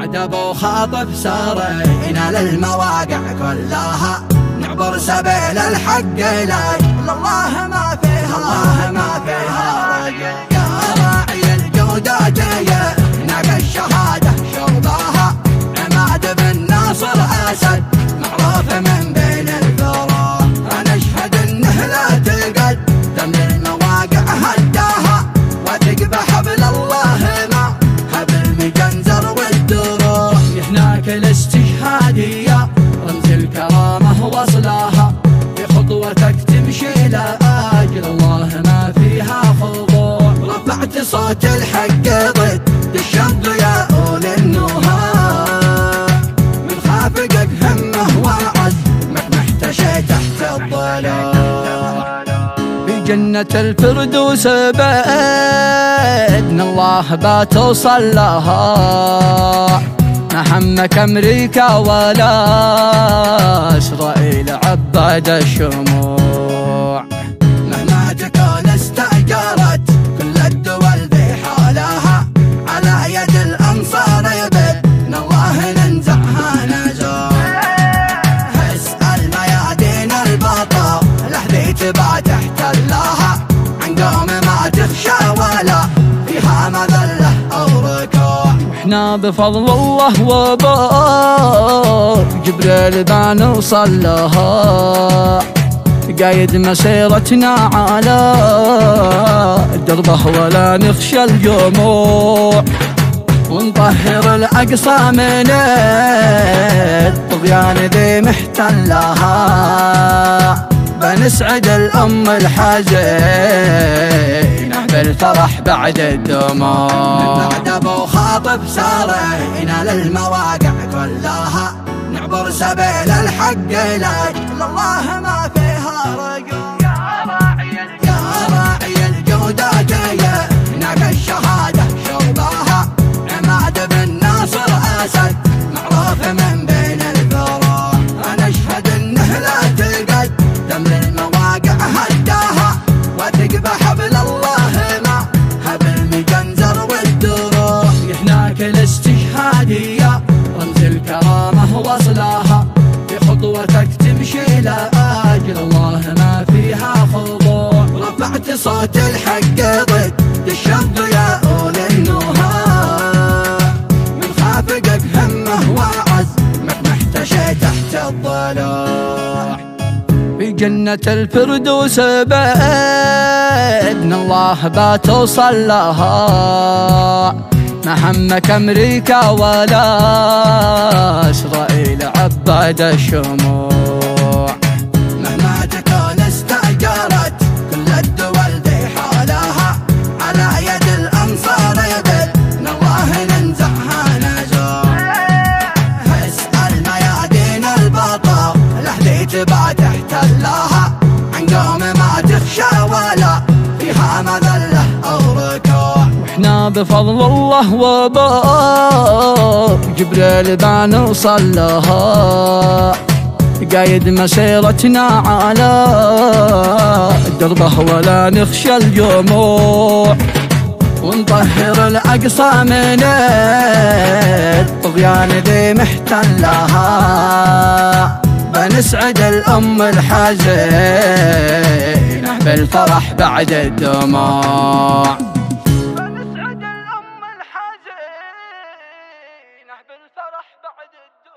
بعد ابو خاطف سارينا للمواقع كلها، نعبر سبيل الحق لا الله ما فيها، الله ما فيها رجل. يا راعي الجودات هناك الشهاده شرباها، عماد بن ناصر اسد معروف من بين الفرا، انا اشهد انه لا تقدم للمواقع هداها، وثق بحبل الله ما هبل مجنزر والدروع. هناك الاستشهاديه رمز الكرامه وصلاها، بخطوتك تمشي لاجل الله ما فيها خضوع. رفعت صوت الحق ضد الشر يا اولي النهى، من خافقك همه وعز ما احتشيت تحت الضلال. في جنة الفردوس بإذن الله بتوصل لها، ما همك أمريكا ولا إسرائيل عباد الشموع. مهما تكون استأجرت كل الدول بحالها، على يد الأنصار بإذن الله ننزعها نزوع. اسأل ميادين البطل لحظي تبع تحتلها، عن قوم ما تخشى ولا فيها مذلة أو ركوع. احنا بفضل الله وباب جبريل بنوصل لها، قايد مسيرتنا على دربه ولا نخشى الجموع. ونطهر الأقصى من الطغيان ذي محتلها، بنسعد الأم الحزينة بالفرح بعد الدموع. بعد ابو خاطف سارينا للمواقع كلها، نعبر سبيل الحق لا الله ما فيها رجل. يا راعي الجودات هناك الشهاده شرباها، عماد بن ناصر اسد معروف من بين الفرا، انا اشهد انه لا تقدم للمواقع هداها، وثق بحبل الله ما هبل مجنزر والدروع. هناك الاستشهاديه رمز الكرامه وصلاها، بخطوتك تمشي لاجل الله ما فيها خضوع. رفعت صوت الحق ضد الشر يا اولي النهى، من خافقك همه وعز ما احتشيت تحت الضلوع. في جنة الفردوس بإذن الله بتوصل لها، ما همك أمريكا ولا إسرائيل عباد الشموع. مهما تكون استأجرت كل الدول بحالها، على يد الأنصار بإذن الله ننزعها نزوع. اسأل ميادين البطل لحظي تبع تحتلها، عن قوم ما تخشى ولا فيها مذلة أو ركوع. واحنا بفضل الله وباب جبريل بنوصل لها، قايد مسيرتنا على دربه ولا نخشى الجموع. ونطهر الأقصى من الطغيان ذي محتلها، بنسعد الأم الحزينة بالفرح بعد الدموع. بنسعد الأم الحزينة بالفرح بعد الدموع.